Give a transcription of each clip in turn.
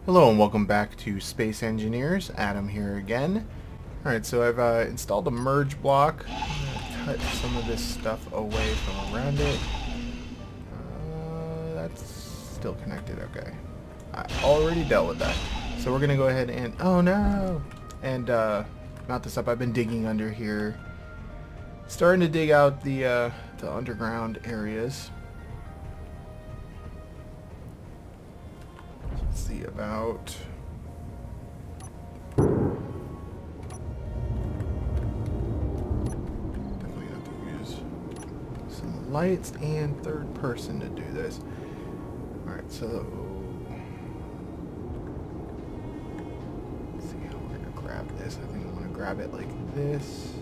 Hello and welcome back to Space Engineers. Adam here again. Alright, so I've installed a merge block. I'm going to cut some of this stuff away from around it. That's still connected, okay. I already dealt with that. So we're going to go ahead and... oh no! And mount this up. I've been digging under here. Starting to dig out the underground areas. Let's see about... definitely have to use some lights and third person to do this. Alright, so... let's see how we're going to grab this. I think I want to grab it like this.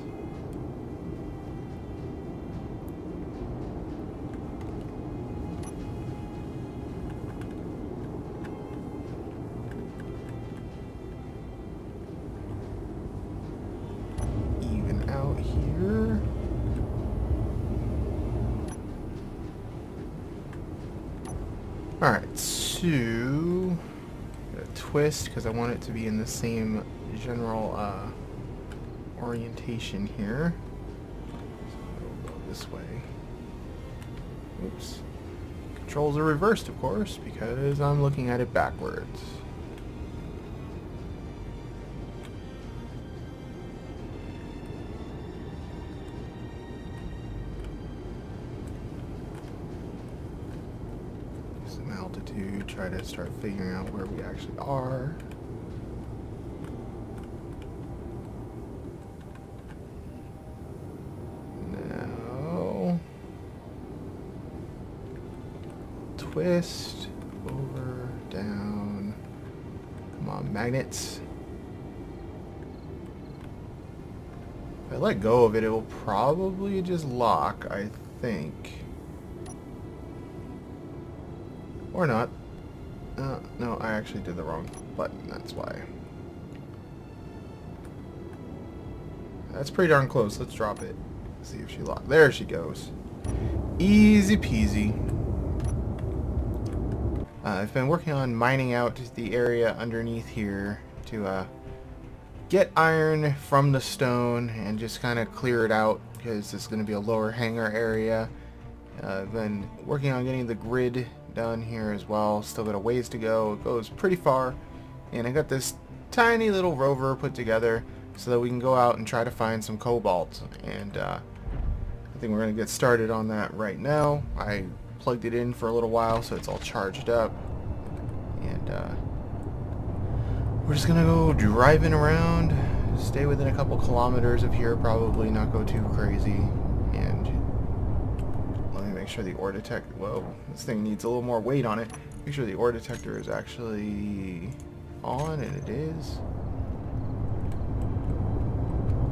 Out here. Alright, so a twist because I want it to be in the same general orientation here. So we'll go this way. Oops. Controls are reversed, of course, because I'm looking at it backwards. Altitude, try to start figuring out where we actually are. Now, twist, over, down. Come on, magnets. If I let go of it, it will probably just lock, I think. Or not. No, I actually did the wrong button, that's why. That's pretty darn close. Let's drop it. See if she locks. There she goes. Easy peasy. I've been working on mining out the area underneath here to get iron from the stone and just kind of clear it out because it's going to be a lower hangar area. I've been working on getting the grid done here as well. Still got a ways to go. It goes pretty far. And I got this tiny little rover put together so that we can go out and try to find some cobalt. And I think we're going to get started on that right now. I plugged it in for a little while so it's all charged up. And we're just going to go driving around. Stay within a couple kilometers of here, probably not go too crazy. And make sure the ore detector, whoa, this thing needs a little more weight on it. Make sure the ore detector is actually on, and it is.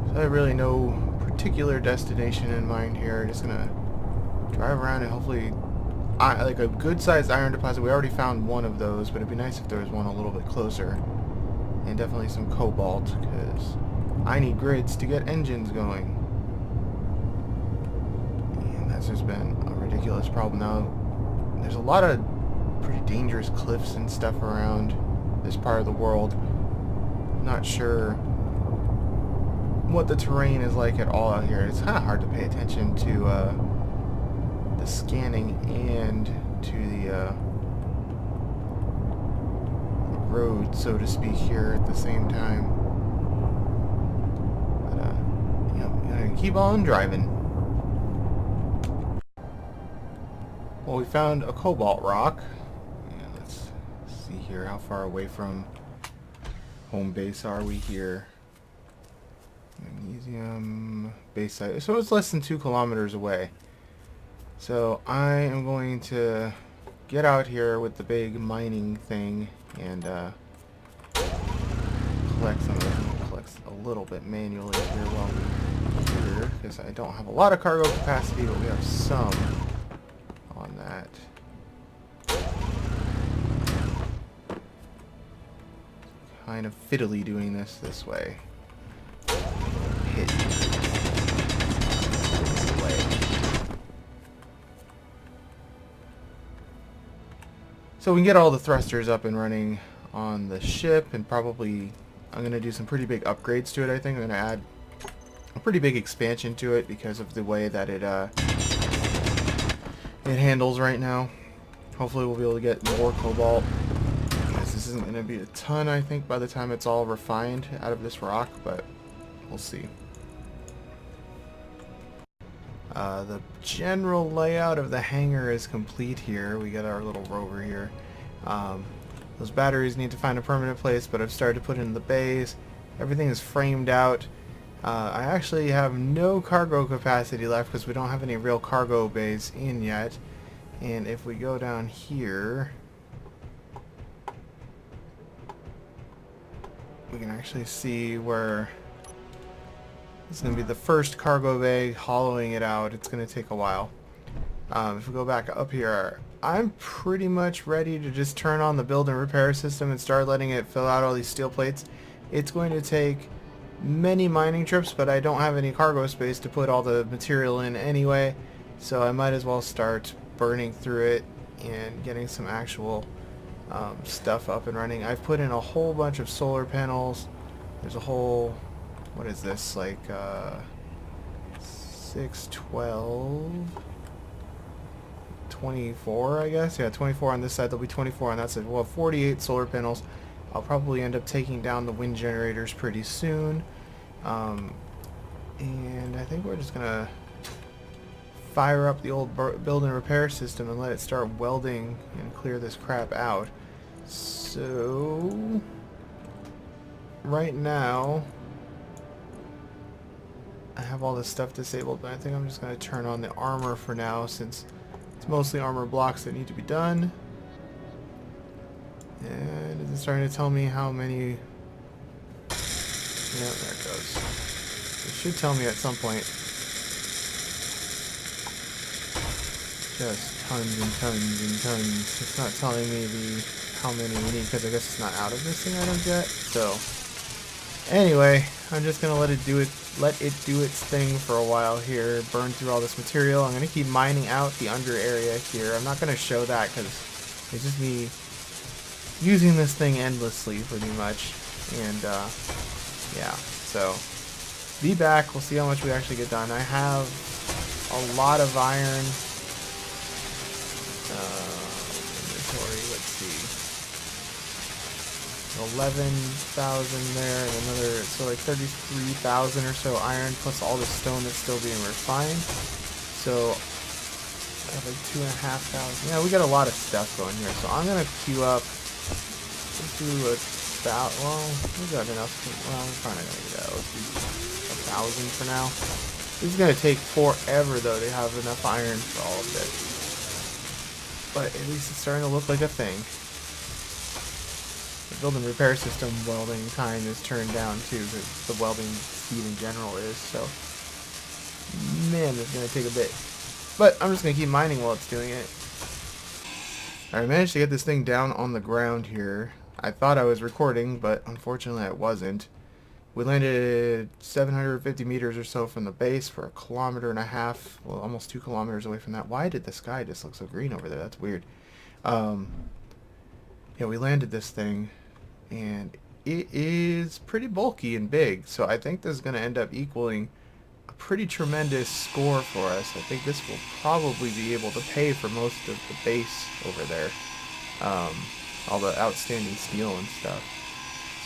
So I have really no particular destination in mind here. Just gonna drive around and hopefully, like a good sized iron deposit. We already found one of those, but it'd be nice if there was one a little bit closer. And definitely some cobalt, because I need grids to get engines going. That's just been a ridiculous problem. Now, there's a lot of pretty dangerous cliffs and stuff around this part of the world. I'm not sure what the terrain is like at all out here. It's kind of hard to pay attention to the scanning and to the road, so to speak, here at the same time. But, you know, keep on driving. Well, we found a cobalt rock. Yeah, let's see here. How far away from home base are we here? Magnesium base site. So it's less than 2 kilometers away. So I am going to get out here with the big mining thing and collect some of it. I'll collect a little bit manually here while we're here, because I don't have a lot of cargo capacity, but we have some on that. Kind of fiddly doing this way. Hit. So we can get all the thrusters up and running on the ship, and probably I'm going to do some pretty big upgrades to it. I think I'm going to add a pretty big expansion to it because of the way that it handles right now. Hopefully we'll be able to get more cobalt. This isn't going to be a ton, I think, by the time it's all refined out of this rock, but we'll see. The general layout of the hangar is complete here. We got our little rover here. Those batteries need to find a permanent place, but I've started to put in the bays. Everything is framed out. I actually have no cargo capacity left because we don't have any real cargo bays in yet. And if we go down here, we can actually see where it's going to be the first cargo bay, hollowing it out. It's going to take a while. If we go back up here, I'm pretty much ready to just turn on the build and repair system and start letting it fill out all these steel plates. It's going to take many mining trips, but I don't have any cargo space to put all the material in anyway, so I might as well start burning through it and getting some actual stuff up and running. I've put in a whole bunch of solar panels. There's a whole, what is this, like 6, 12, 24, I guess? Yeah, 24 on this side. There'll be 24 on that side. We'll have 48 solar panels. I'll probably end up taking down the wind generators pretty soon. And I think we're just going to fire up the old build and repair system and let it start welding and clear this crap out. So, right now, I have all this stuff disabled, but I think I'm just going to turn on the armor for now, since it's mostly armor blocks that need to be done. And it's starting to tell me how many... Yeah, there it goes. It should tell me at some point. Just tons and tons and tons. It's not telling me how many we need, because I guess it's not out of missing items yet. So, anyway, I'm just gonna let it do its thing for a while here. Burn through all this material. I'm gonna keep mining out the under area here. I'm not gonna show that because it's just me using this thing endlessly, pretty much. And yeah, so be back. We'll see how much we actually get done. I have a lot of iron. Inventory, let's see, 11,000 there, and another, so like 33,000 or so iron, plus all the stone that's still being refined. So I have like 2,500. Yeah, we got a lot of stuff going here. So I'm gonna queue up. Let's do about, well, we got enough. Well, we're probably not gonna do that. Let's do 1,000 for now. This is gonna take forever though to have enough iron for all of this. But at least it's starting to look like a thing. The build and repair system welding time is turned down too, because the welding speed in general is. So, man, it's going to take a bit. But I'm just going to keep mining while it's doing it. I managed to get this thing down on the ground here. I thought I was recording, but unfortunately I wasn't. We landed 750 meters or so from the base for 1.5 kilometers, well, almost 2 kilometers away from that. Why did the sky just look so green over there? That's weird. Yeah, we landed this thing, and it is pretty bulky and big, so I think this is going to end up equaling a pretty tremendous score for us. I think this will probably be able to pay for most of the base over there, all the outstanding steel and stuff.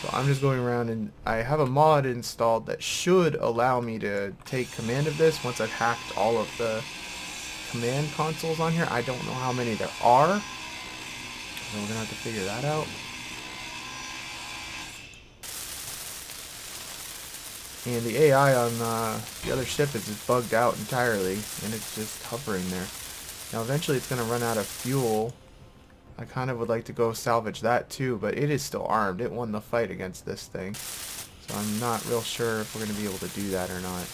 So I'm just going around, and I have a mod installed that should allow me to take command of this once I've hacked all of the command consoles on here. I don't know how many there are, so we're going to have to figure that out. And the AI on the other ship is just bugged out entirely, and it's just hovering there. Now eventually it's going to run out of fuel. I kind of would like to go salvage that too, but it is still armed. It won the fight against this thing. So I'm not real sure if we're going to be able to do that or not.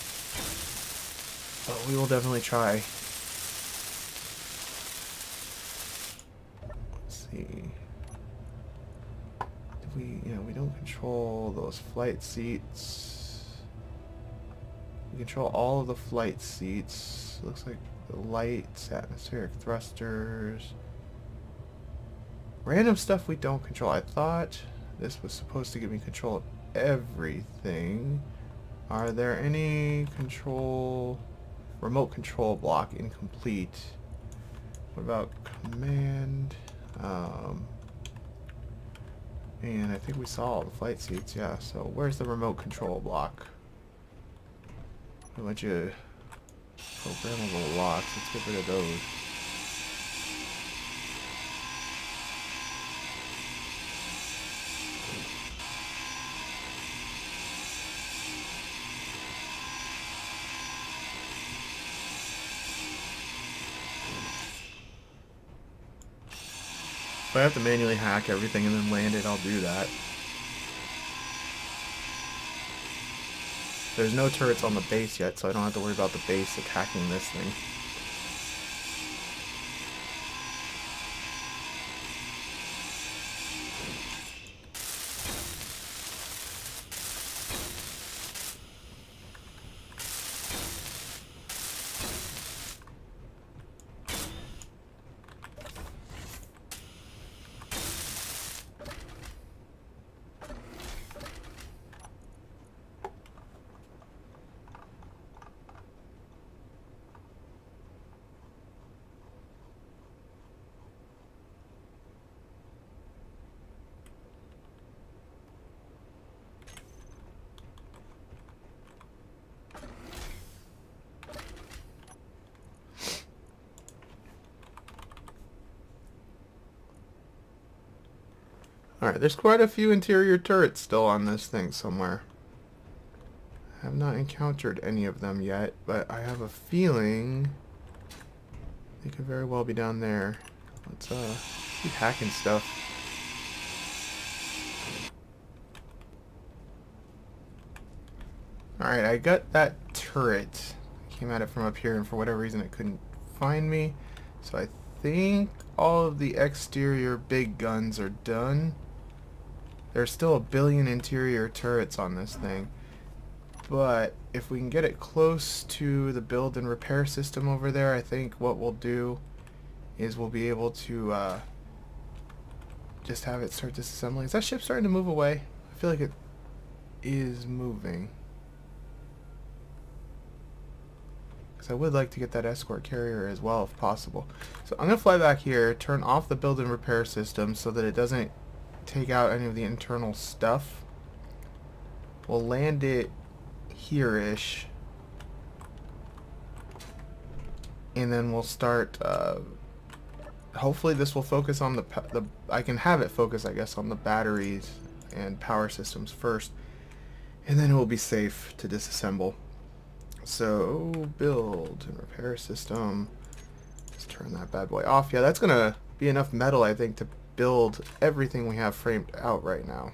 But we will definitely try. Let's see. We don't control those flight seats. We control all of the flight seats. Looks like the lights, atmospheric thrusters. Random stuff we don't control. I thought this was supposed to give me control of everything. Are there any remote control block incomplete? What about command? And I think we saw all the flight seats, yeah. So where's the remote control block? A bunch of programmable locks. Let's get rid of those. If I have to manually hack everything and then land it, I'll do that. There's no turrets on the base yet, so I don't have to worry about the base attacking this thing. Alright, there's quite a few interior turrets still on this thing somewhere. I have not encountered any of them yet, but I have a feeling they could very well be down there. Let's keep hacking stuff. Alright, I got that turret. I came at it from up here, and for whatever reason it couldn't find me. So I think all of the exterior big guns are done. There's still a billion interior turrets on this thing. But if we can get it close to the build and repair system over there, I think what we'll do is we'll be able to just have it start disassembling. Is that ship starting to move away? I feel like it is moving. Because I would like to get that escort carrier as well if possible. So I'm going to fly back here, turn off the build and repair system so that it doesn't take out any of the internal stuff. We'll land it here-ish. And then we'll start, hopefully this will focus on I can have it focus, I guess, on the batteries and power systems first. And then it will be safe to disassemble. So, build and repair system. Let's turn that bad boy off. Yeah, that's going to be enough metal, I think, to build everything we have framed out right now.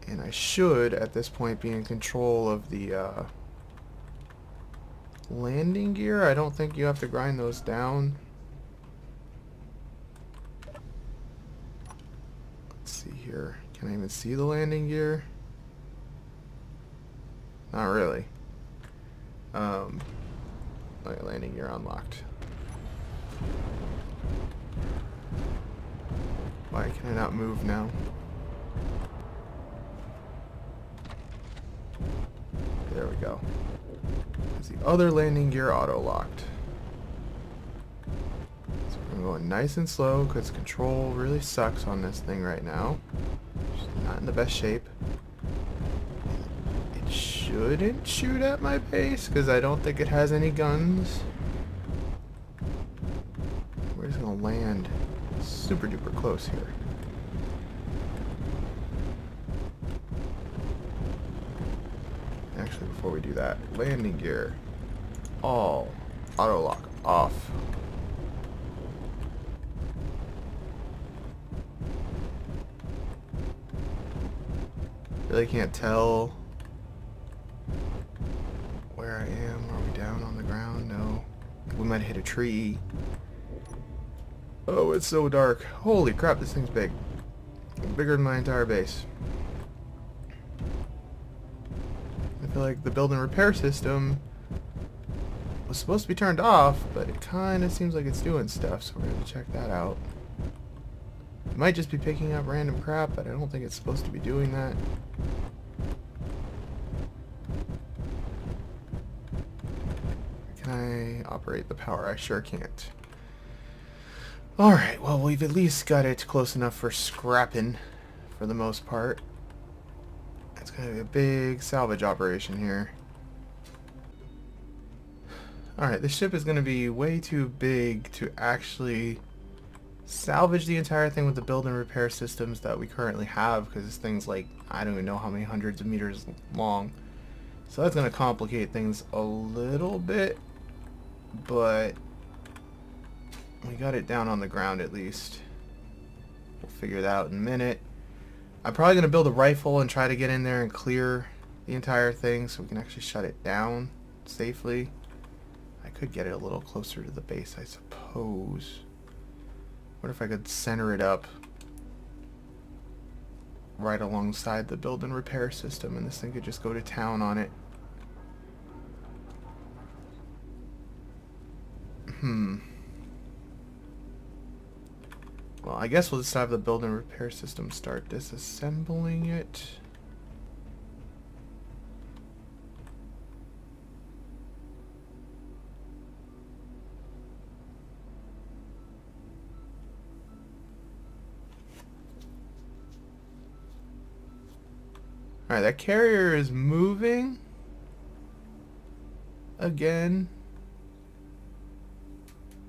And I should, at this point, be in control of the landing gear. I don't think you have to grind those down. Let's see here. Can I even see the landing gear? Not really. Okay, landing gear unlocked. Why can I not move now? There we go. Is the other landing gear auto-locked? So we're going nice and slow because control really sucks on this thing right now. It's not in the best shape. It shouldn't shoot at my base because I don't think it has any guns. We're just going to land super duper close here. Actually, before we do that, landing gear, all auto lock off. Really can't tell where I am. Are we down on the ground? No. We might hit a tree. Oh, it's so dark. Holy crap, this thing's big. Bigger than my entire base. I feel like the build and repair system was supposed to be turned off, but it kind of seems like it's doing stuff, so we're going to check that out. It might just be picking up random crap, but I don't think it's supposed to be doing that. Can I operate the power? I sure can't. Alright, well, we've at least got it close enough for scrapping, for the most part. It's going to be a big salvage operation here. Alright, this ship is going to be way too big to actually salvage the entire thing with the build and repair systems that we currently have, because this thing's like, I don't even know how many hundreds of meters long. So that's going to complicate things a little bit, but we got it down on the ground at least. We'll figure that out in a minute. I'm probably going to build a rifle and try to get in there and clear the entire thing so we can actually shut it down safely. I could get it a little closer to the base, I suppose. What if I could center it up right alongside the build and repair system, and this thing could just go to town on it. Well, I guess we'll just have the build and repair system start disassembling it. Alright, that carrier is moving again.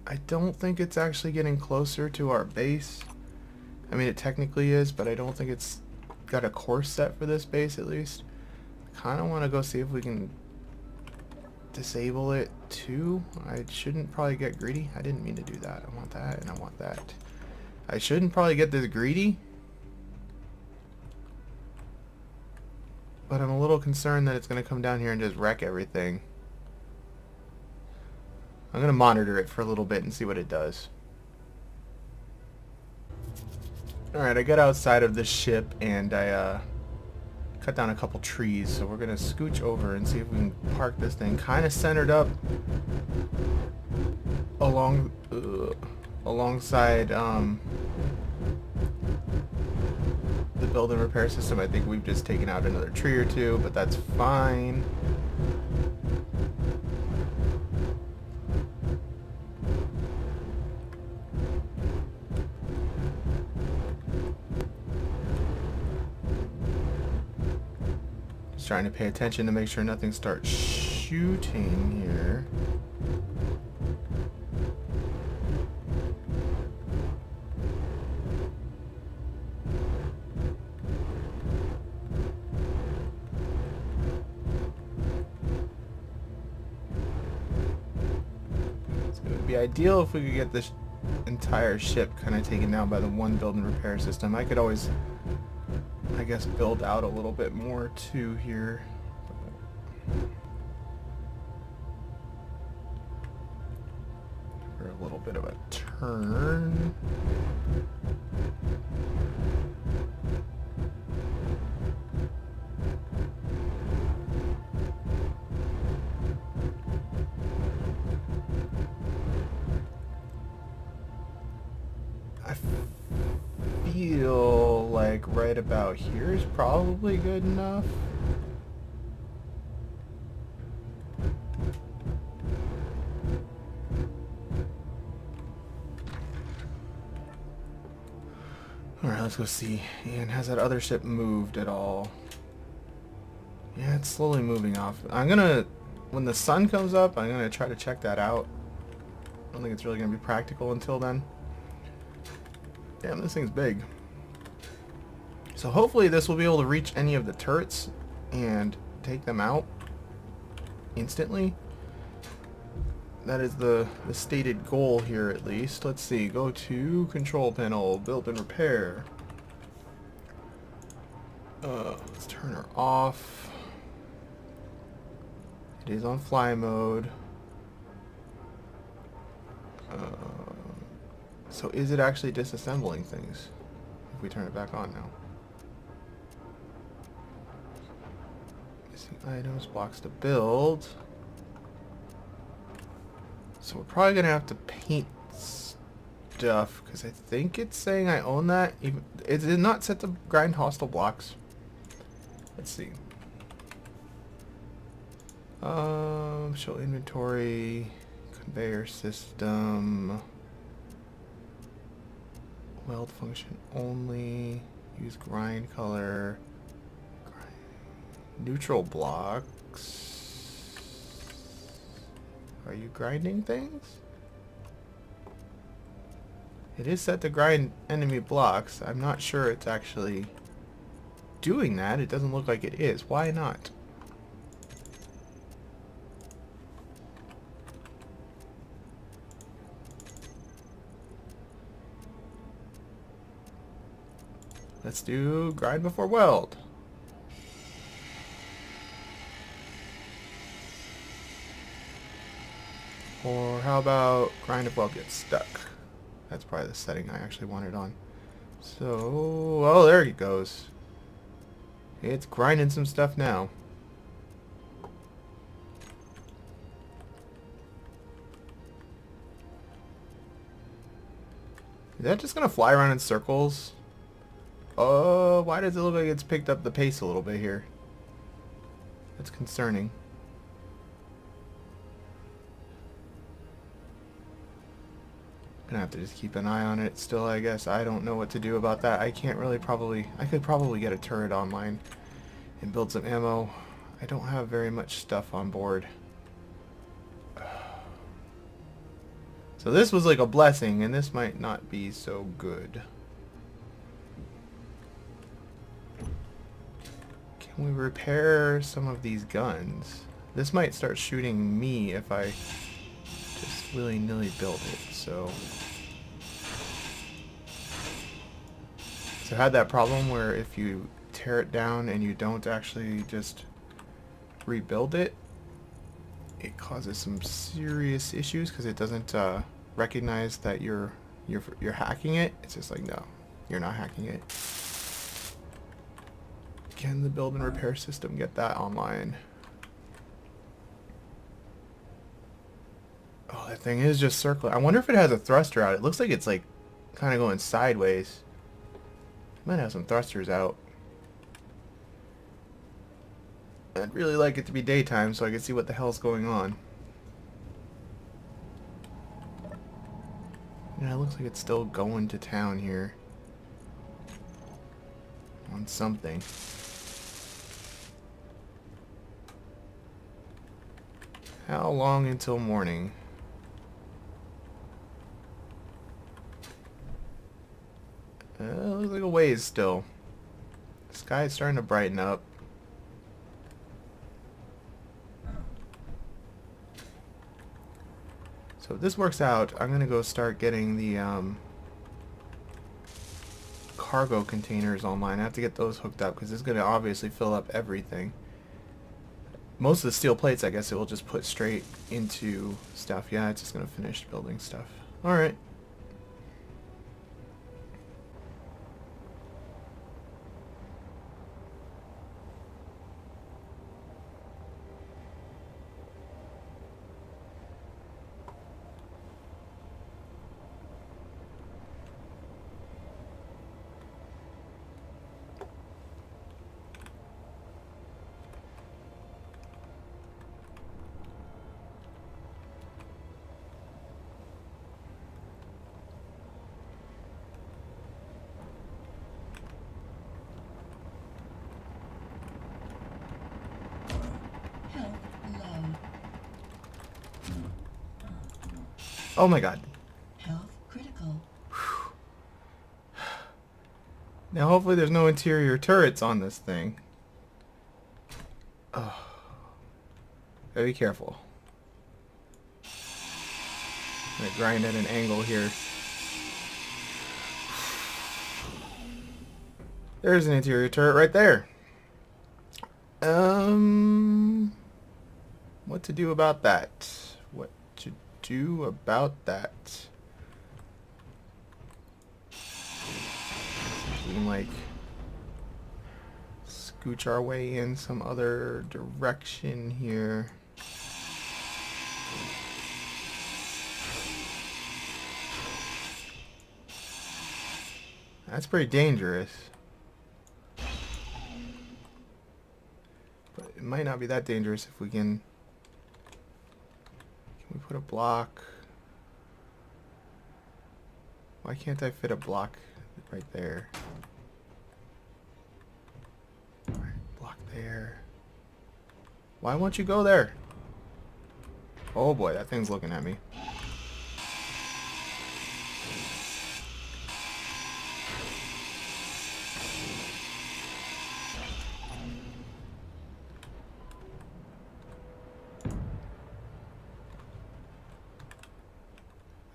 I don't think it's actually getting closer to our base. I mean, it technically is, but I don't think it's got a course set for this base, at least. I kind of want to go see if we can disable it too. I shouldn't probably get greedy. I didn't mean to do that. I want that and I want that. I shouldn't probably get this greedy, but I'm a little concerned that it's going to come down here and just wreck everything. I'm going to monitor it for a little bit and see what it does. Alright, I got outside of the ship and I cut down a couple trees, so we're going to scooch over and see if we can park this thing kind of centered up alongside the build and repair system. I think we've just taken out another tree or two, but that's fine. Just trying to pay attention to make sure nothing starts shooting here. It would be ideal if we could get this entire ship kind of taken down by the one build and repair system. I could always, I guess, build out a little bit more too here. For a little bit of a turn. I feel like right about here is probably good enough. Alright, let's go see. And has that other ship moved at all? Yeah, it's slowly moving off. I'm gonna, when the sun comes up, I'm gonna try to check that out. I don't think it's really gonna be practical until then. Damn, this thing's big. So hopefully this will be able to reach any of the turrets and take them out instantly. That is the stated goal here, at least. Let's see, go to control panel, build and repair. Let's turn her off. It is on fly mode. So is it actually disassembling things if we turn it back on now? Missing items, blocks to build. So we're probably gonna have to paint stuff because I think it's saying I own that. Even it did not set to grind hostile blocks. Let's see. Show inventory, conveyor system, weld function only. Use grind color. Neutral blocks. Are you grinding things? It is set to grind enemy blocks. I'm not sure it's actually doing that. It doesn't look like it is. Why not? Let's do grind before weld. Or how about grind if weld gets stuck? That's probably the setting I actually wanted on. So, oh, there it goes. It's grinding some stuff now. Is that just gonna fly around in circles? Oh, why does it look like it's picked up the pace a little bit here? That's concerning. Gonna have to just keep an eye on it still, I guess. I don't know what to do about that. I can't really I could probably get a turret online and build some ammo. I don't have very much stuff on board. So this was like a blessing, and this might not be so good. Can we repair some of these guns? This might start shooting me if I just willy-nilly build it, so I had that problem where if you tear it down and you don't actually just rebuild it, it causes some serious issues because it doesn't recognize that you're hacking it. It's just like, no, you're not hacking it. Can the build and repair system get that online? Oh, that thing is just circling. I wonder if it has a thruster out. It looks like it's like kind of going sideways. Might have some thrusters out. I'd really like it to be daytime so I can see what the hell's going on. Yeah, it looks like it's still going to town here. On something. How long until morning? Looks like a ways still. The sky is starting to brighten up. So if this works out, I'm gonna go start getting the cargo containers online. I have to get those hooked up because it's gonna obviously fill up everything. Most of the steel plates, I guess it will just put straight into stuff. Yeah, it's just gonna finish building stuff. Alright. Oh my god. Health critical. Now hopefully there's no interior turrets on this thing. Oh. Gotta be careful. I'm gonna grind at an angle here. There's an interior turret right there. What to do about that? What to do about that? Seem like scooch our way in some other direction here. That's pretty dangerous. But it might not be that dangerous if we can... Can we put a block? Why can't I fit a block right there? Alright, block there. Why won't you go there? Oh boy, that thing's looking at me.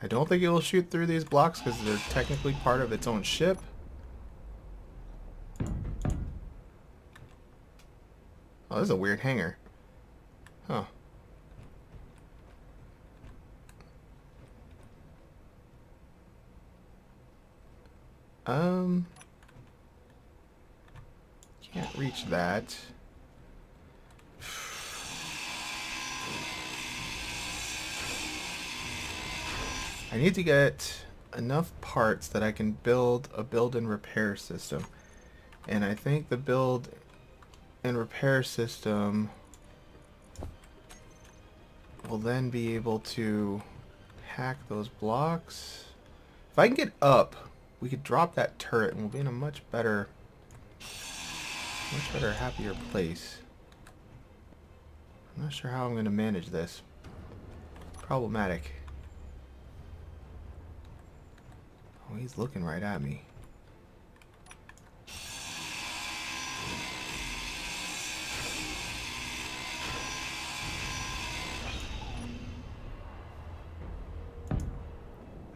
I don't think it will shoot through these blocks because they're technically part of its own ship. Oh, this is a weird hangar. Huh. Can't reach that. I need to get enough parts that I can build a build and repair system. And I think the build and repair system will then be able to hack those blocks. If I can get up, we could drop that turret and we'll be in a much better, happier place. I'm not sure how I'm going to manage this. Problematic. Oh, he's looking right at me.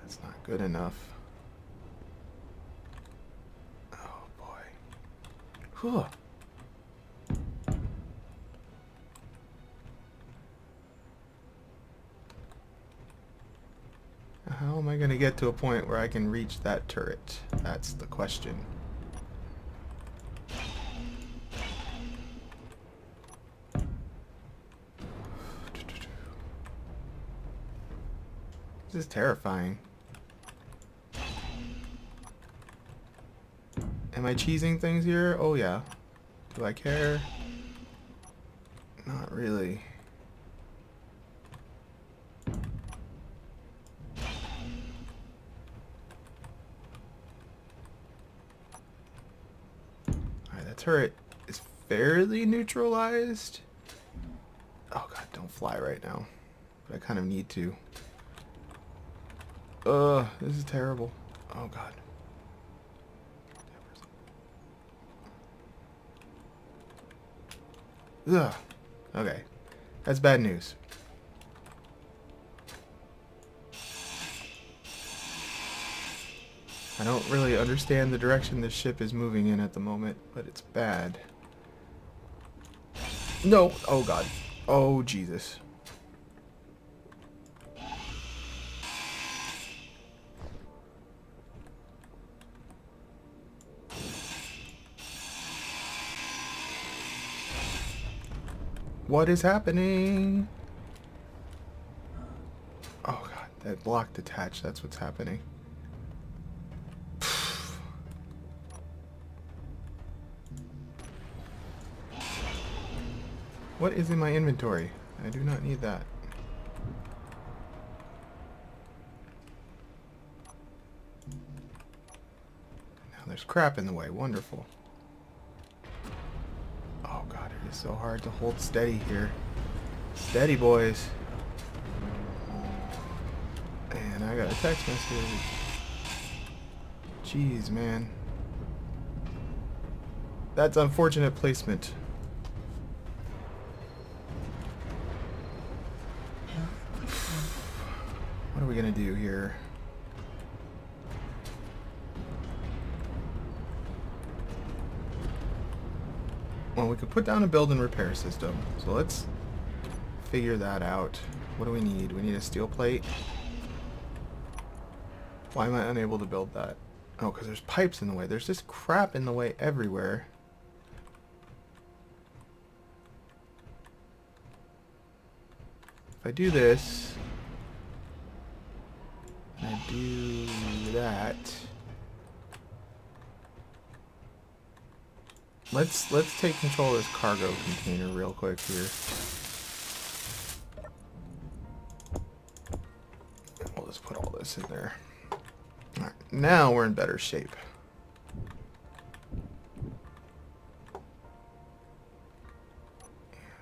That's not good enough. Oh boy. Whew. How am I going to get to a point where I can reach that turret? That's the question. This is terrifying. Am I cheesing things here? Oh yeah. Do I care? Not really. Turret is fairly neutralized. Oh god, don't fly right now. But I kind of need to. This is terrible. Oh god. Ugh. Okay. That's bad news. I don't really understand the direction this ship is moving in at the moment, but it's bad. No! Oh god. Oh Jesus. What is happening? Oh god, that block detached, that's what's happening. What is in my inventory? I do not need that. Now there's crap in the way. Wonderful. Oh god, it is so hard to hold steady here. Steady, boys. And I got a text message. Jeez, man. That's unfortunate placement. What are we gonna do here? Well, we could put down a build and repair system. So let's figure that out. What do we need? We need a steel plate. Why am I unable to build that? Oh, because there's pipes in the way. There's just crap in the way everywhere. If I do this, and I do that, Let's take control of this cargo container real quick here. We'll just put all this in there. Alright, now we're in better shape.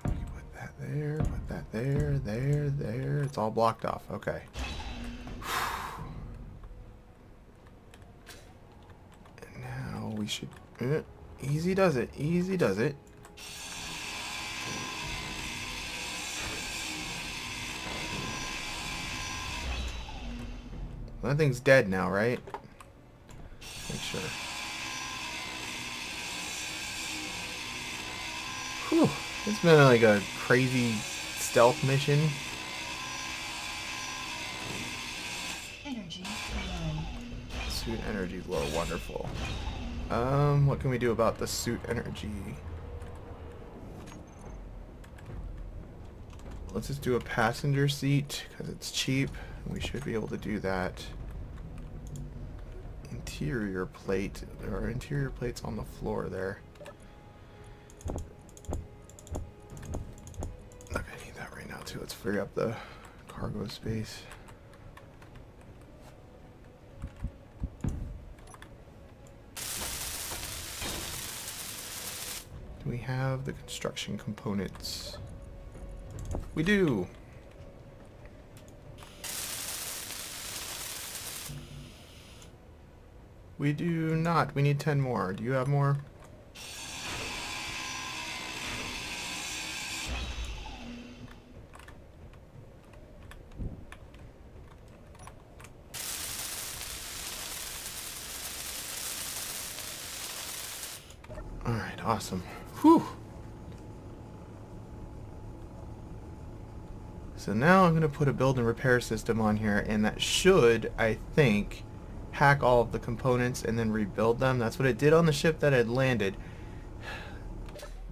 We can put that there, put that there, there. It's all blocked off. Okay. And now we should... easy does it. Easy does it. That thing's dead now, right? Make sure. Whew. It's been like a crazy stealth mission. Energy low. Suit energy low. Wonderful. What can we do about the suit energy? Let's just do a passenger seat because it's cheap. We should be able to do that. Interior plate. There are interior plates on the floor there. Not gonna need that right now too. Let's free up the cargo space. Do we have the construction components? We do. We do not. We need 10 more. Do you have more? Alright, awesome. Whew. So now I'm going to put a build and repair system on here, and that should, I think, hack all of the components and then rebuild them. That's what it did on the ship that had landed.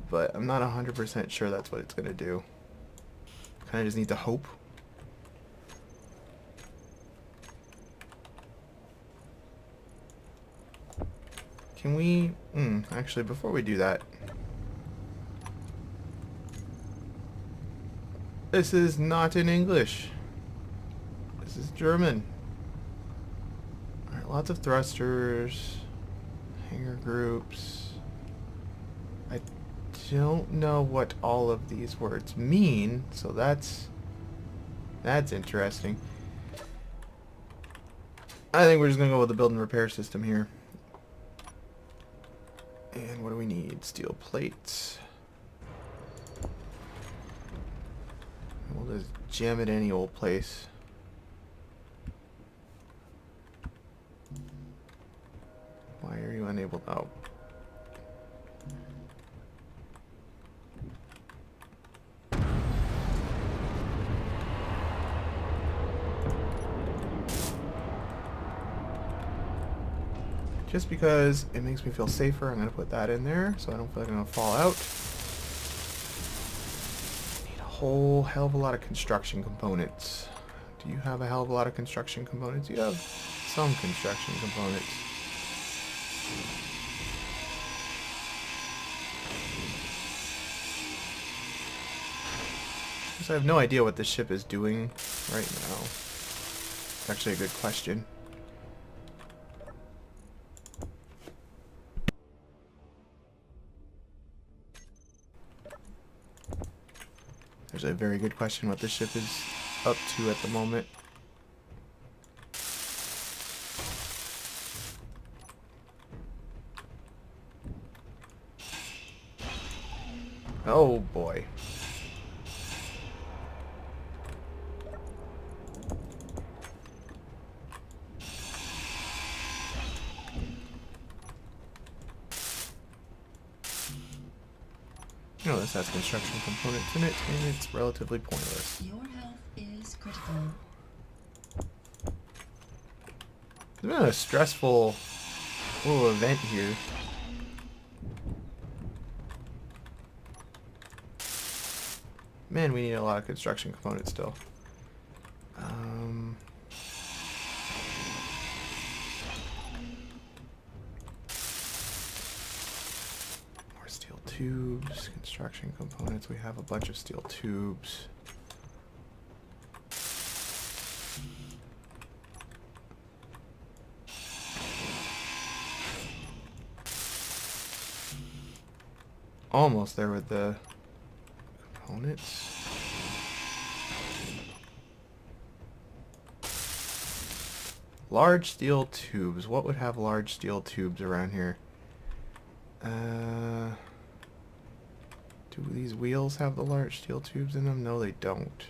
But I'm not 100% sure that's what it's going to do. Kind of just need to hope. Can we... actually, before we do that... This is not in English. This is German. Alright, lots of thrusters. Hangar groups. I don't know what all of these words mean, so that's interesting. I think we're just going to go with the build and repair system here. And what do we need? Steel plates. We'll just jam it any old place. Why are you unable? Oh. Just because it makes me feel safer, I'm going to put that in there so I don't feel like I'm going to fall out. I need a whole hell of a lot of construction components. Do you have a hell of a lot of construction components? You have some construction components. I have no idea what this ship is doing right now. It's actually a good question. There's a very good question what this ship is up to at the moment. Oh boy. You know, this has construction components in it, and it's relatively pointless. Your health is critical. It's been a stressful little event here. Man, we need a lot of construction components still. More tubes, construction components. We have a bunch of steel tubes. Almost there with the components. Large steel tubes. What would have large steel tubes around here? Do these wheels have the large steel tubes in them? No, they don't.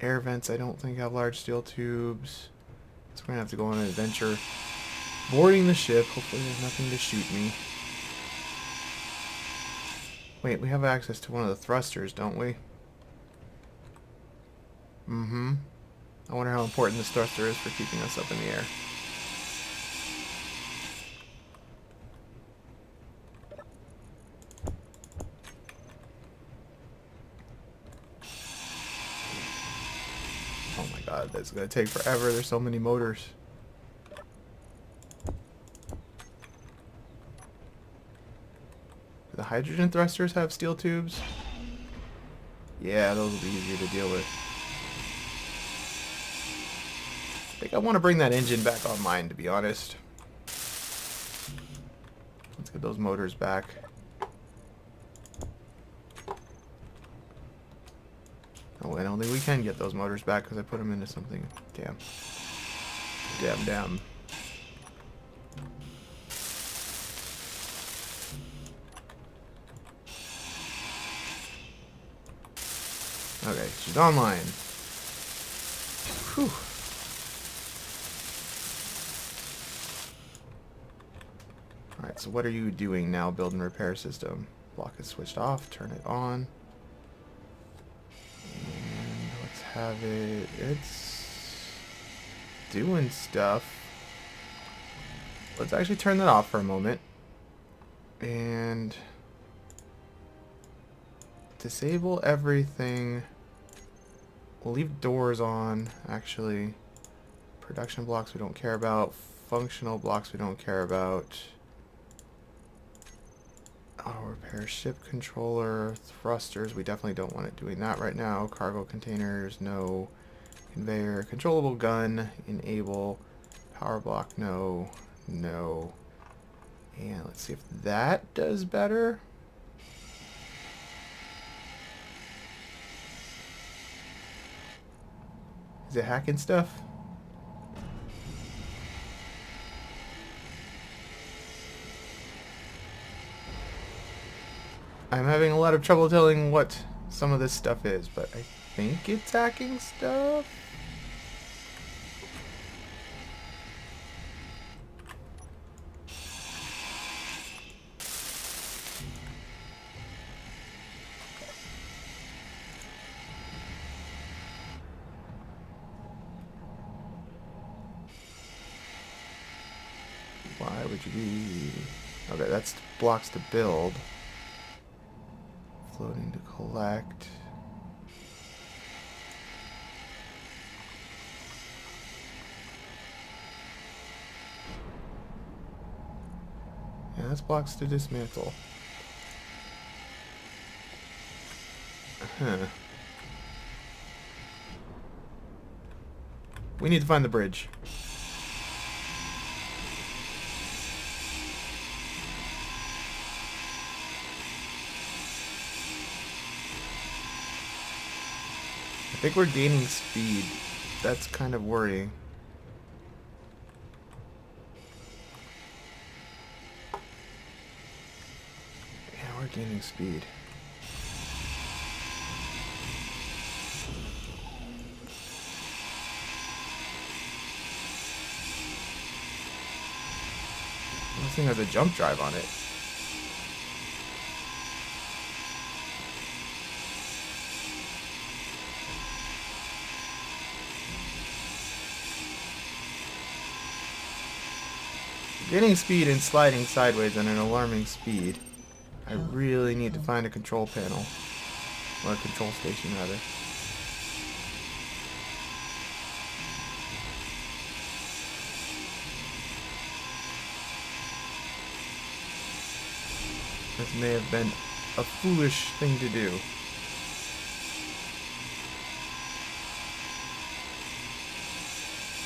Air vents I don't think have large steel tubes. So we're gonna have to go on an adventure boarding the ship. Hopefully there's nothing to shoot me. Wait, we have access to one of the thrusters, don't we? Mm-hmm. I wonder how important this thruster is for keeping us up in the air. Oh my god, that's gonna take forever. There's so many motors. Do the hydrogen thrusters have steel tubes? Yeah, those will be easier to deal with. I think I want to bring that engine back online, to be honest. Let's get those motors back. Oh, I don't think we can get those motors back because I put them into something. Damn. Damn. Okay, she's online. Whew. Alright, so what are you doing now, build and repair system? Block is switched off, turn it on. And let's have it... It's doing stuff. Let's actually turn that off for a moment. And disable everything. We'll leave doors on, actually. Production blocks we don't care about. Functional blocks we don't care about. Auto repair, ship controller, thrusters. We definitely don't want it doing that right now. Cargo containers, no. Conveyor, controllable gun, enable. Power block, no. No. And let's see if that does better. Is it hacking stuff? I'm having a lot of trouble telling what some of this stuff is, but I think it's hacking stuff. Why would you be... Okay, that's blocks to build. Floating to collect. Yeah, that's blocks to dismantle. Huh. We need to find the bridge. I think we're gaining speed. That's kind of worrying. Yeah, we're gaining speed. This thing has a jump drive on it. Getting speed and sliding sideways at an alarming speed. I really need to find a control panel. Or a control station, rather. This may have been a foolish thing to do.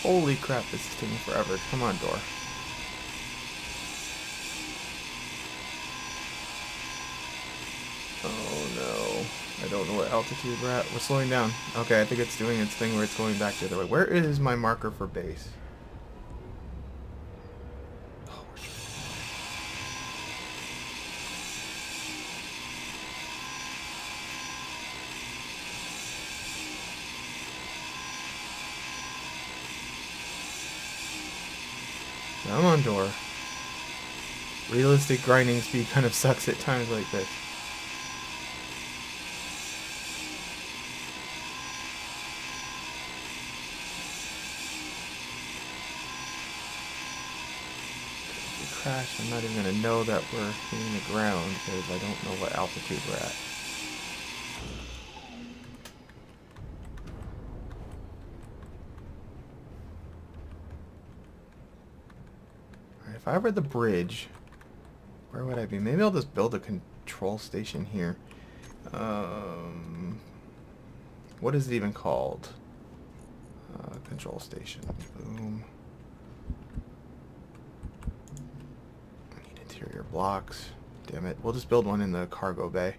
Holy crap, this is taking forever. Come on, door. Oh no. I don't know what altitude we're at. We're slowing down. Okay, I think it's doing its thing where it's going back the other way. Where is my marker for base? Oh, come on, door. Realistic grinding speed kind of sucks at times like this. If we crash, I'm not even going to know that we're hitting the ground because I don't know what altitude we're at. Alright, if I were the bridge, where would I be? Maybe I'll just build a control station here. What is it even called? Control station. Boom. I need interior blocks. Damn it. We'll just build one in the cargo bay.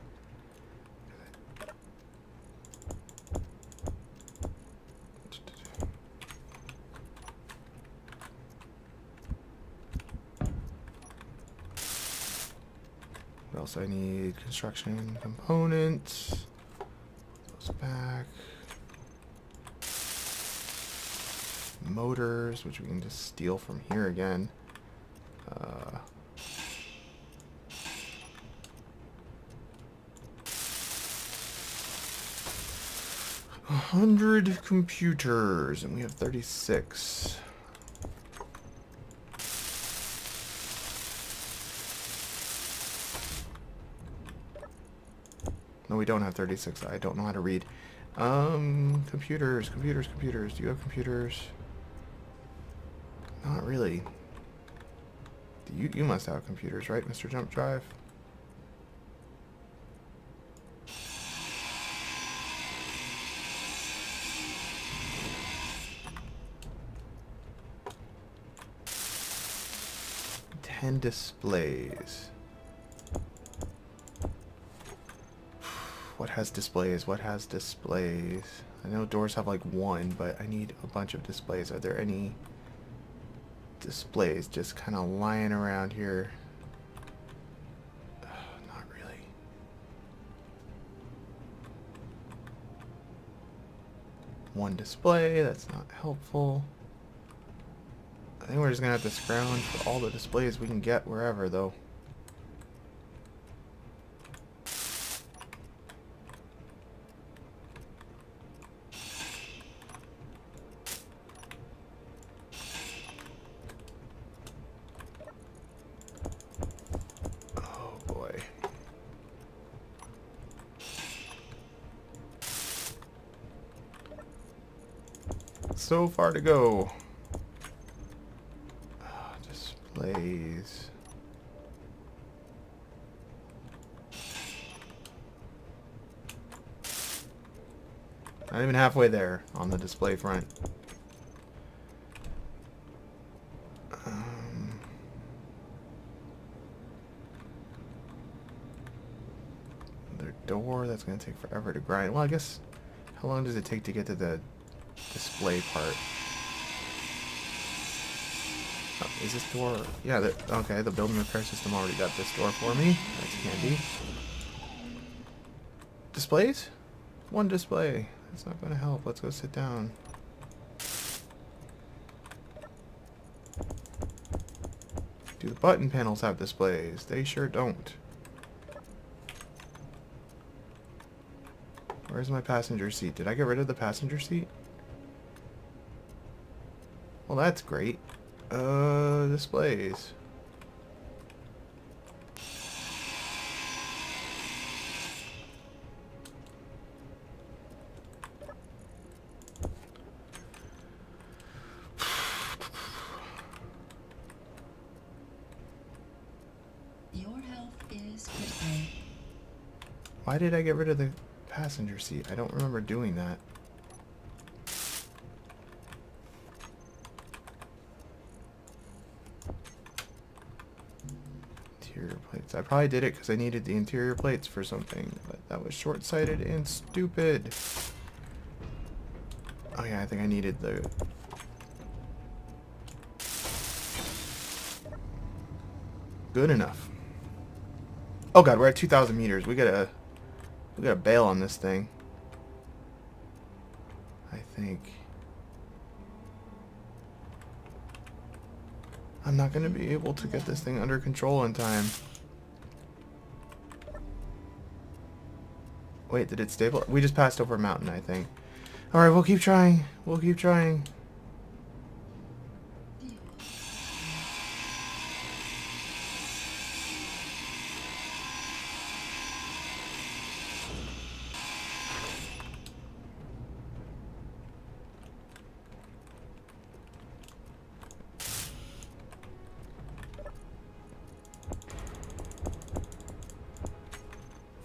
What else I need? Construction components. Those back. Motors, which we can just steal from here again. 100 computers, and we have 36. No, we don't have 36. I don't know how to read. Computers. Do you have computers? Not really. You must have computers, right, Mr. Jump Drive? Displays. What has displays? I know doors have like one, but I need a bunch of displays. Are there any displays just kind of lying around here? Not really. One display, that's not helpful. I think we're just gonna have to scrounge for all the displays we can get wherever, though. Oh boy. So far to go. Displays. Not even halfway there on the display front. Another door, that's going to take forever to grind. Well, I guess, how long does it take to get to the display part? Is this door? Yeah, okay, the building repair system already got this door for me. That's handy. Displays? One display. That's not going to help. Let's go sit down. Do the button panels have displays? They sure don't. Where's my passenger seat? Did I get rid of the passenger seat? Well, that's great. Displays. Your health is critical. Why did I get rid of the passenger seat? I don't remember doing that. Interior plates. I probably did it because I needed the interior plates for something, but that was short-sighted and stupid. Oh yeah, I think I needed the... Good enough. Oh god, we're at 2,000 meters. We gotta bail on this thing. I think. I'm not gonna be able to get this thing under control in time. Wait, did it stabilize? We just passed over a mountain, I think. Alright, we'll keep trying. We'll keep trying.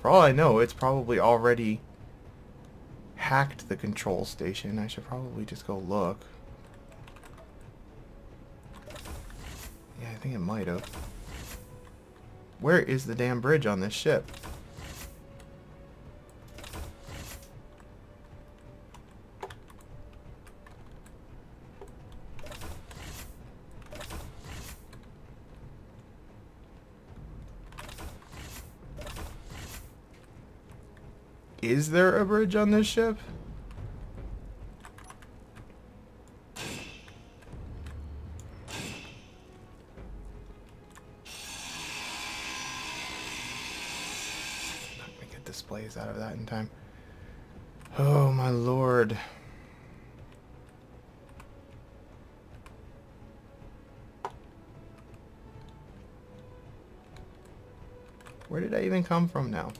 For all I know, it's probably already hacked the control station. I should probably just go look. Yeah, I think it might have. Where is the damn bridge on this ship? Is there a bridge on this ship? Not gonna get displays out of that in time. Oh my lord. Where did I even come from now?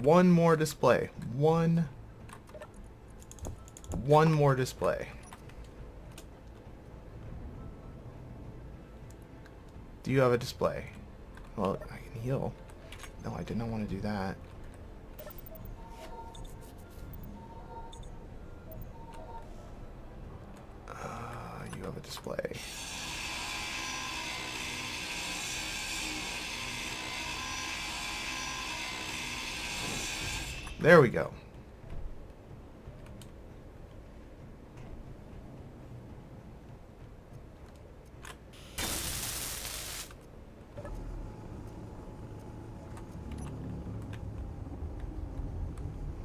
One more display. One more display. Do you have a display? Well, I can heal. No, I did not want to do that. You have a display. There we go.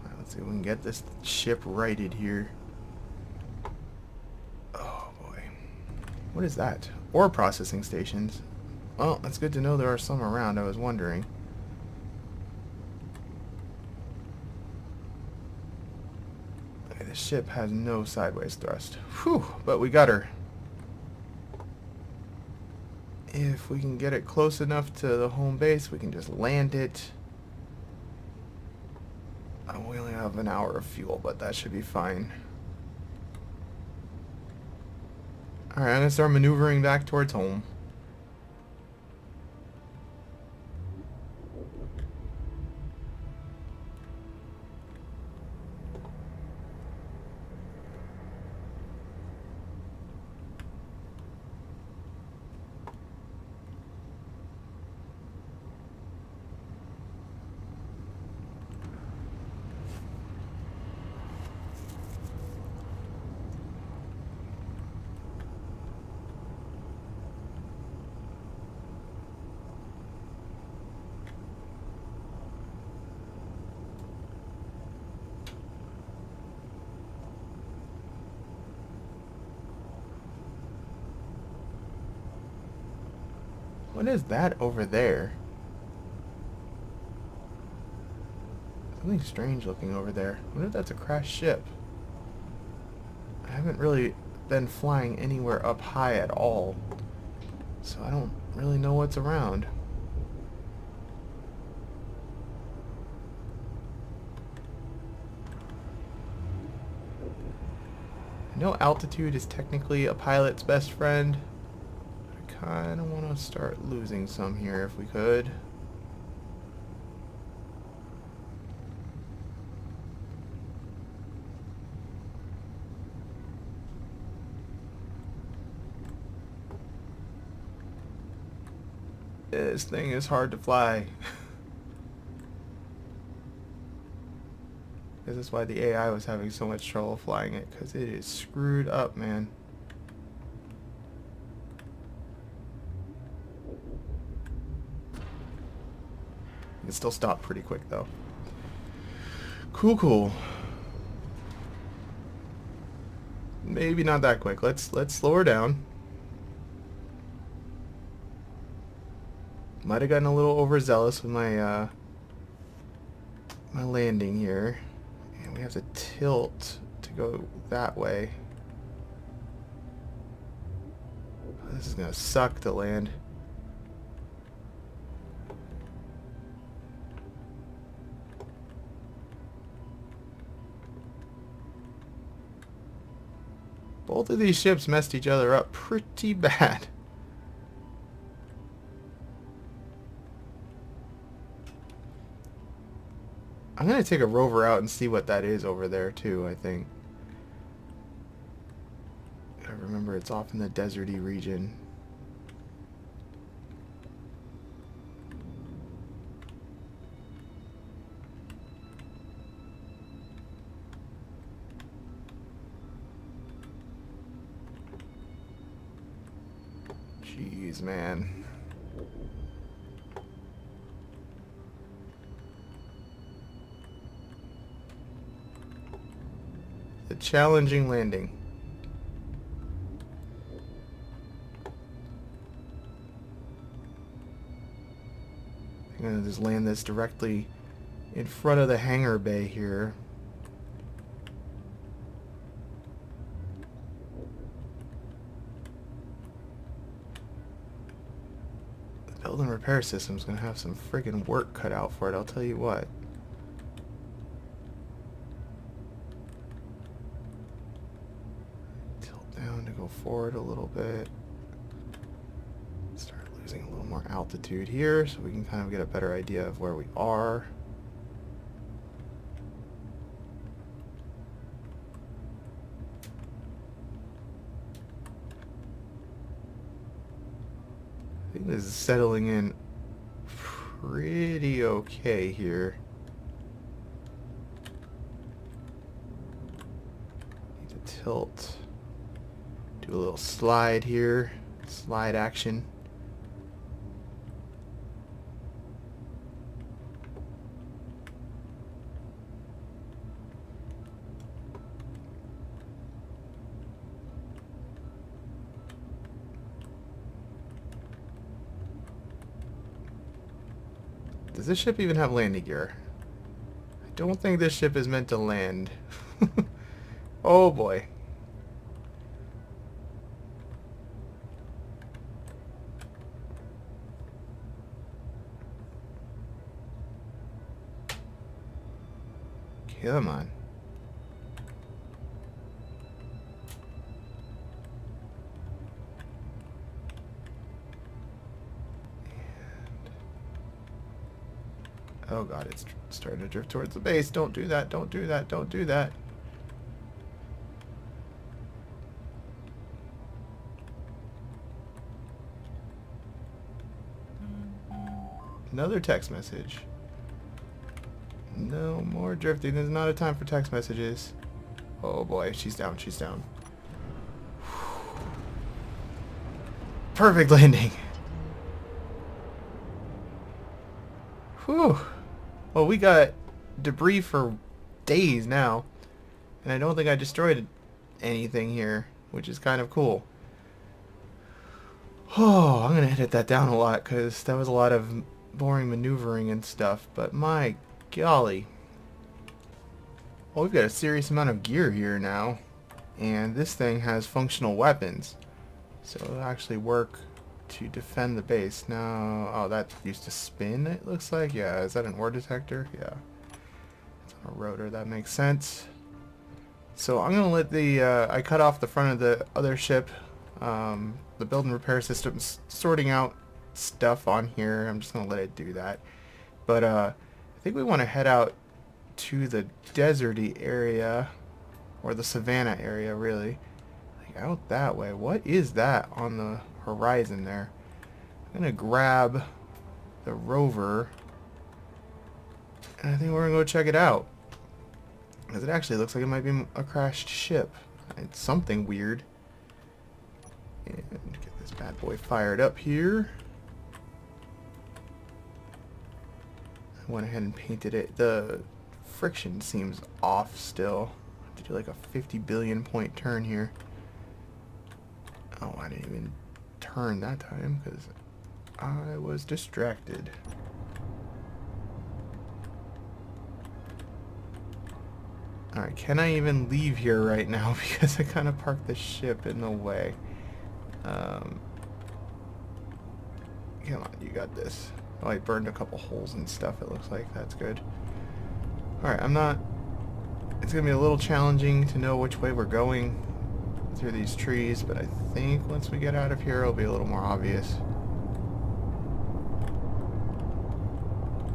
Alright, let's see if we can get this ship righted here. Oh boy. What is that? Ore processing stations. Well, that's good to know there are some around. I was wondering. The ship has no sideways thrust. Whew, but we got her. If we can get it close enough to the home base, we can just land it. We only have an hour of fuel, but that should be fine. Alright, I'm going to start maneuvering back towards home. What is that over there? Something strange looking over there. I wonder if that's a crashed ship. I haven't really been flying anywhere up high at all, so I don't really know what's around. I know altitude is technically a pilot's best friend. I kind of want to start losing some here if we could. This thing is hard to fly. This is why the AI was having so much trouble flying it, because it is screwed up, man. You can still stop pretty quick, though. Cool, cool. Maybe not that quick. Let's slow her down. Might have gotten a little overzealous with my my landing here. And we have to tilt to go that way. This is gonna suck to land. Both of these ships messed each other up pretty bad. I'm gonna take a rover out and see what that is over there too, I think. I remember it's off in the deserty region. Jeez, man. The challenging landing. I'm gonna just land this directly in front of the hangar bay here. The build and repair system's gonna have some friggin' work cut out for it, I'll tell you what. To go forward a little bit. Start losing a little more altitude here so we can kind of get a better idea of where we are. I think this is settling in pretty okay here. Need to tilt. Do a little slide here. Slide action. Does this ship even have landing gear? I don't think this ship is meant to land. Oh boy. Come on. Oh god, it's starting to drift towards the base. Don't do that, don't do that, don't do that. Another text message. No more drifting. There's not a time for text messages. Oh boy, she's down, she's down. Perfect landing. Whew. Well, we got debris for days now. And I don't think I destroyed anything here, which is kind of cool. Oh, I'm going to edit that down a lot because that was a lot of boring maneuvering and stuff. But my golly. Well, we've got a serious amount of gear here now. And this thing has functional weapons. So it'll actually work to defend the base. Now, oh, that used to spin, it looks like. Yeah, is that an ore detector? Yeah. It's on a rotor, that makes sense. So I'm gonna let the I cut off the front of the other ship. The build and repair system's sorting out stuff on here. I'm just gonna let it do that. But I think we want to head out to the deserty area, or the savanna area, really. Like out that way. What is that on the horizon there? I'm gonna grab the rover, and I think we're gonna go check it out. Because it actually looks like it might be a crashed ship. It's something weird. And get this bad boy fired up here. I went ahead and painted it. The friction seems off still. I have to do like a 50 billion point turn here. Oh, I didn't even turn that time because I was distracted. Alright, can I even leave here right now because I kind of parked the ship in the way. Come on, you got this. Oh, I burned a couple holes and stuff, it looks like. That's good. Alright, it's going to be a little challenging to know which way we're going through these trees, but I think once we get out of here, it'll be a little more obvious.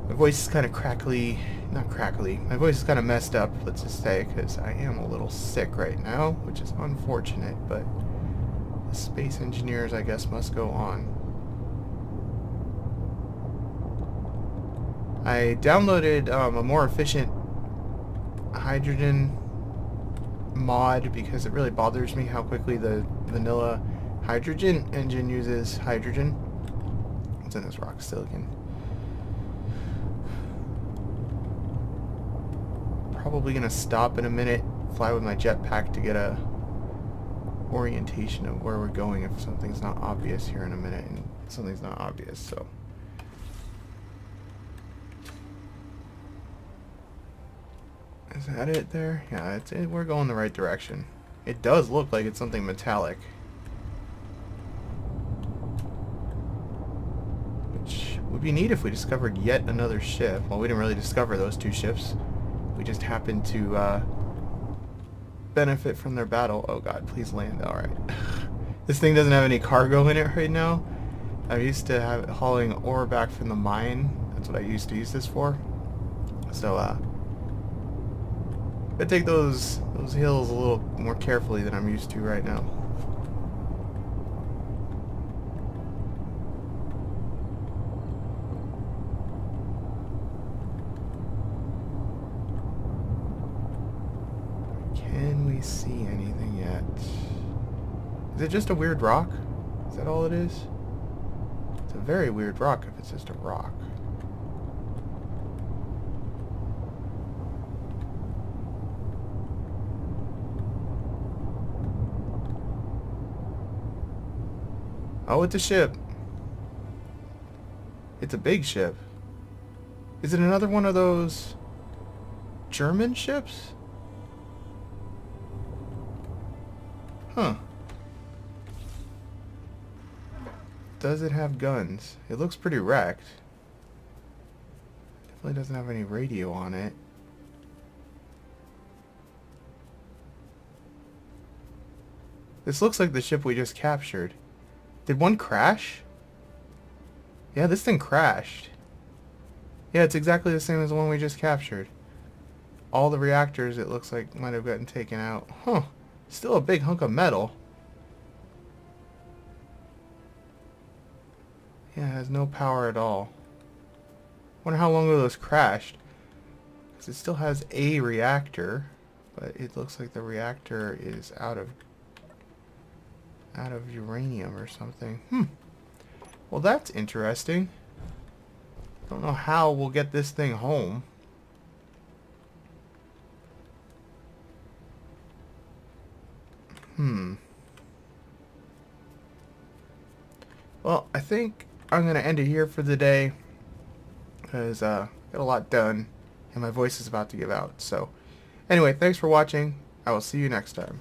My voice is kind of crackly. Not crackly. My voice is kind of messed up, let's just say, because I am a little sick right now, which is unfortunate, but the space engineers, I guess, must go on. I downloaded a more efficient hydrogen mod because it really bothers me how quickly the vanilla hydrogen engine uses hydrogen. What's in this rock? Silicon. Probably gonna stop in a minute, fly with my jetpack to get a orientation of where we're going if something's not obvious here in a minute, and something's not obvious, so. Is that it there? Yeah, that's it. We're going the right direction. It does look like it's something metallic. Which would be neat if we discovered yet another ship. Well, we didn't really discover those two ships. We just happened to benefit from their battle. Oh god, please land. Alright. This thing doesn't have any cargo in it right now. I used to have it hauling ore back from the mine. That's what I used to use this for. So, I take those hills a little more carefully than I'm used to right now. Can we see anything yet? Is it just a weird rock? Is that all it is? It's a very weird rock if it's just a rock. Oh, it's a ship. It's a big ship. Is it another one of those German ships? Huh. Does it have guns? It looks pretty wrecked. Definitely doesn't have any radio on it. This looks like the ship we just captured. Did one crash? Yeah, this thing crashed. Yeah, it's exactly the same as the one we just captured. All the reactors, it looks like, might have gotten taken out. Huh. Still a big hunk of metal. Yeah, it has no power at all. Wonder how long ago this crashed. Because it still has a reactor, but it looks like the reactor is out of uranium or something. Well, that's interesting. Don't know how we'll get this thing home. Well, I think I'm going to end it here for the day. Because got a lot done. And my voice is about to give out. So, anyway, thanks for watching. I will see you next time.